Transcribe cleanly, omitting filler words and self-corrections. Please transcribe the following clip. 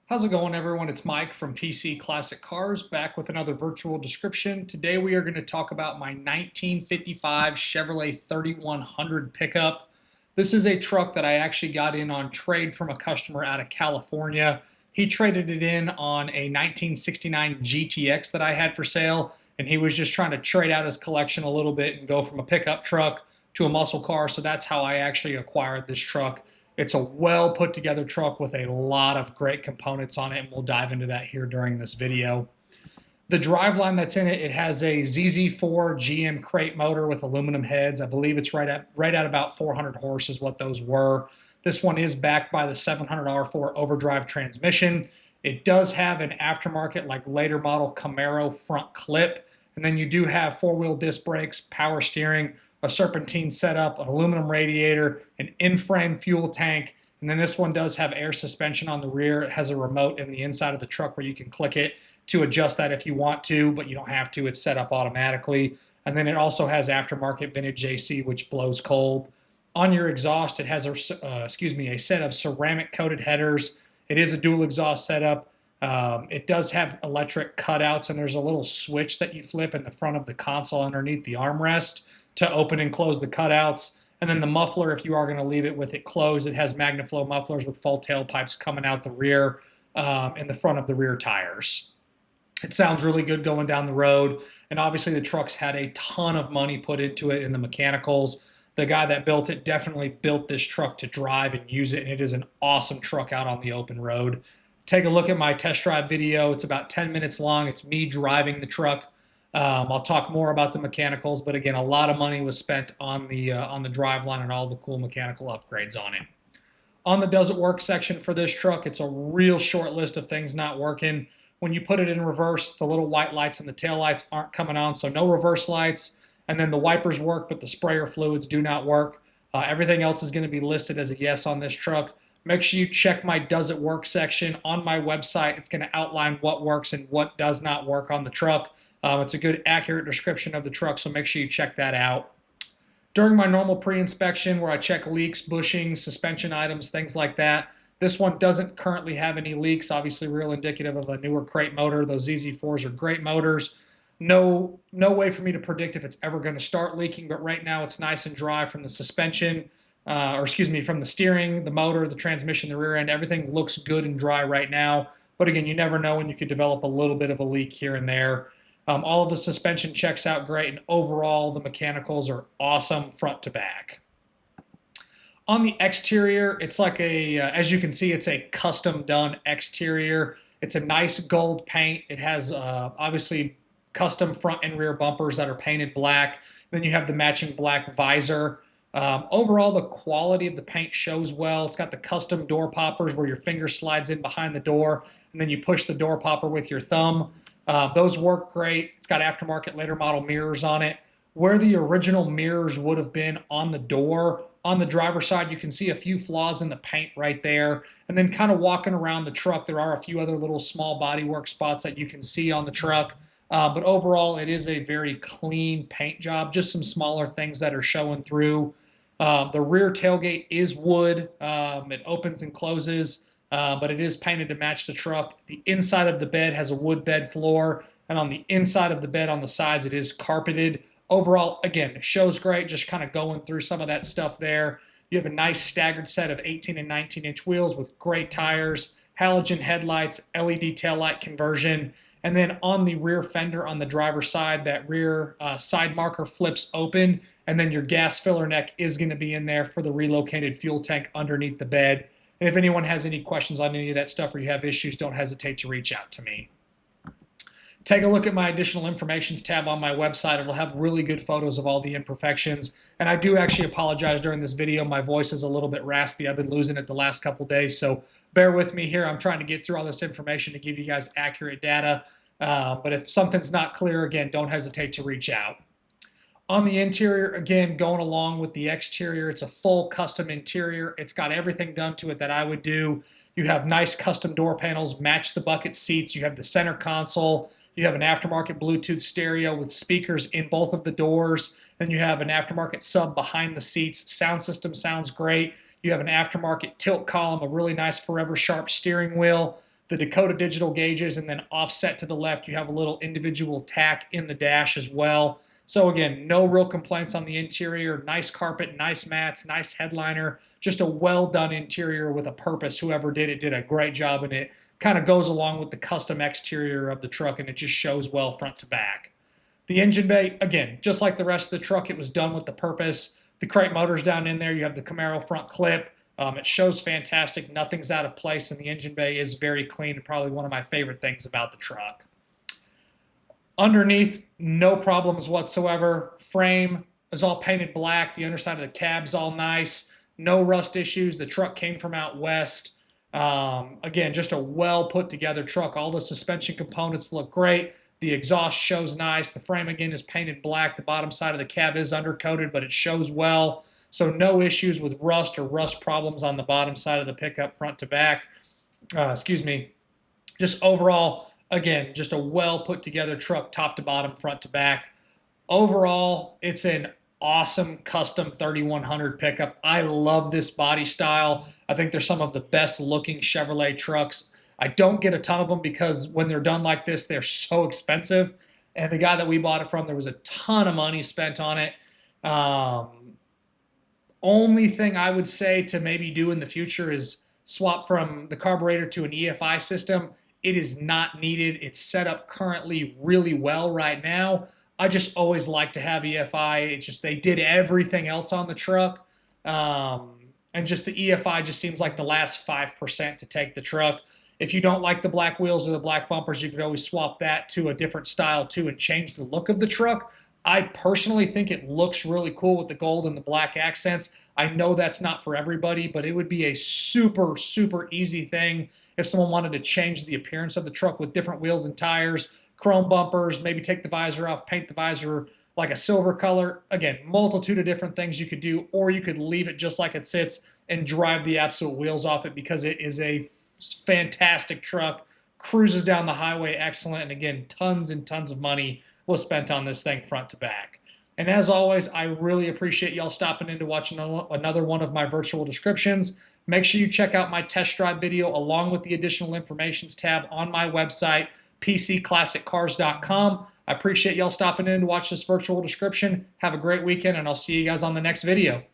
How's it going, everyone? It's Mike from PC Classic Cars, back with another virtual description. Today we are going to talk about my 1955 Chevrolet 3100 pickup. This is a truck that I actually got in on trade from a customer out of California. He traded it in on a 1969 GTX that I had for sale, and he was just trying to trade out his collection a little bit and go from a pickup truck to a muscle car. So that's how I actually acquired this truck. It's a well put together truck with a lot of great components on it, and we'll dive into that here during this video. The driveline that's in it, it has a ZZ4 GM crate motor with aluminum heads. I believe it's right at about 400 horse is what those were. This one is backed by the 700R4 overdrive transmission. It does have an aftermarket, like later model Camaro front clip, and then you do have four-wheel disc brakes, power steering, a serpentine setup, an aluminum radiator, an in-frame fuel tank, and then this one does have air suspension on the rear. It has a remote in the inside of the truck where you can click it to adjust that if you want to, but you don't have to. It's set up automatically. And then it also has aftermarket vintage AC, which blows cold. On your exhaust, it has a set of ceramic coated headers. It is a dual exhaust setup. It does have electric cutouts, and there's a little switch that you flip in the front of the console underneath the armrest to open and close the cutouts. And then the muffler, if you are going to leave it with it closed, it has MagnaFlow mufflers with full tailpipes coming out the rear in the front of the rear tires. It sounds really good going down the road. And obviously the truck's had a ton of money put into it in the mechanicals. The guy that built it definitely built this truck to drive and use it, and it is an awesome truck out on the open road. Take a look at my test drive video. It's about 10 minutes long. It's me driving the truck. I'll talk more about the mechanicals, but again, a lot of money was spent on the driveline and all the cool mechanical upgrades on it. On the does it work section for this truck, it's a real short list of things not working. When you put it in reverse, the little white lights and the tail lights aren't coming on, so no reverse lights. And then the wipers work, but the sprayer fluids do not work. Everything else is going to be listed as a yes on this truck. Make sure you check my does it work section on my website. It's going to outline what works and what does not work on the truck. It's a good, accurate description of the truck, so make sure you check that out. During my normal pre-inspection, where I check leaks, bushings, suspension items, things like that, this one doesn't currently have any leaks, obviously real indicative of a newer crate motor. Those ZZ4s are great motors. No way for me to predict if it's ever going to start leaking, but right now it's nice and dry from the suspension, from the steering, the motor, the transmission, the rear end. Everything looks good and dry right now. But again, you never know when you could develop a little bit of a leak here and there. All of the suspension checks out great, and overall the mechanicals are awesome front to back. On the exterior, it's like as you can see, it's a custom done exterior. It's a nice gold paint. It has obviously custom front and rear bumpers that are painted black. Then you have the matching black visor. Overall, the quality of the paint shows well. It's got the custom door poppers where your finger slides in behind the door, and then you push the door popper with your thumb. Those work great. It's got aftermarket later model mirrors on it. Where the original mirrors would have been on the door, on the driver's side, you can see a few flaws in the paint right there. And then kind of walking around the truck, there are a few other little small bodywork spots that you can see on the truck. But overall, it is a very clean paint job, just some smaller things that are showing through. The rear tailgate is wood. It opens and closes. But it is painted to match the truck. The inside of the bed has a wood bed floor, and on the inside of the bed on the sides, it is carpeted. Overall, again, it shows great, just kind of going through some of that stuff there. You have a nice staggered set of 18 and 19-inch wheels with great tires, halogen headlights, LED taillight conversion, and then on the rear fender on the driver's side, that rear side marker flips open, and then your gas filler neck is going to be in there for the relocated fuel tank underneath the bed. And if anyone has any questions on any of that stuff or you have issues, don't hesitate to reach out to me. Take a look at my additional informations tab on my website. It'll have really good photos of all the imperfections. And I do actually apologize during this video. My voice is a little bit raspy. I've been losing it the last couple days, so bear with me here. I'm trying to get through all this information to give you guys accurate data. But if something's not clear, again, don't hesitate to reach out. On the interior, again, going along with the exterior, it's a full custom interior. It's got everything done to it that I would do. You have nice custom door panels, match the bucket seats. You have the center console. You have an aftermarket Bluetooth stereo with speakers in both of the doors. Then you have an aftermarket sub behind the seats. Sound system sounds great. You have an aftermarket tilt column, a really nice Forever Sharp steering wheel. the Dakota digital gauges, and then offset to the left, you have a little individual tack in the dash as well. So again, no real complaints on the interior. Nice carpet, nice mats, nice headliner. Just a well done interior with a purpose. Whoever did it did a great job, and it kind of goes along with the custom exterior of the truck, and it just shows well front to back. The engine bay, again, just like the rest of the truck, it was done with the purpose. The crate motor's down in there. You have the Camaro front clip. It shows fantastic. Nothing's out of place, and the engine bay is very clean, and probably one of my favorite things about the truck. Underneath, no problems whatsoever. Frame is all painted black. The underside of the cab's all nice. No rust issues. The truck came from out west. Again, just a well put together truck. All the suspension components look great. The exhaust shows nice. The frame, again, is painted black. The bottom side of the cab is undercoated, but it shows well. So no issues with rust or rust problems on the bottom side of the pickup front to back. Just overall, again, just a well put together truck, top to bottom, front to back. Overall, it's an awesome custom 3100 pickup. I love this body style. I think they're some of the best looking Chevrolet trucks. I don't get a ton of them because when they're done like this, they're so expensive. And the guy that we bought it from, there was a ton of money spent on it. Only thing I would say to maybe do in the future is swap from the carburetor to an EFI system. It is not needed. It's set up currently really well right now. I just always like to have EFI. It's just they did everything else on the truck. And just the EFI just seems like the last 5% to take the truck. If you don't like the black wheels or the black bumpers, you could always swap that to a different style too and change the look of the truck. I personally think it looks really cool with the gold and the black accents. I know that's not for everybody, but it would be a super, super easy thing if someone wanted to change the appearance of the truck with different wheels and tires, chrome bumpers, maybe take the visor off, paint the visor like a silver color. Again, multitude of different things you could do, or you could leave it just like it sits and drive the absolute wheels off it because it is a fantastic truck, cruises down the highway excellent, and again, tons and tons of money was spent on this thing front to back. And as always, I really appreciate y'all stopping in to watch another one of my virtual descriptions. Make sure you check out my test drive video along with the additional informations tab on my website, pcclassiccars.com. I appreciate y'all stopping in to watch this virtual description. Have a great weekend, and I'll see you guys on the next video.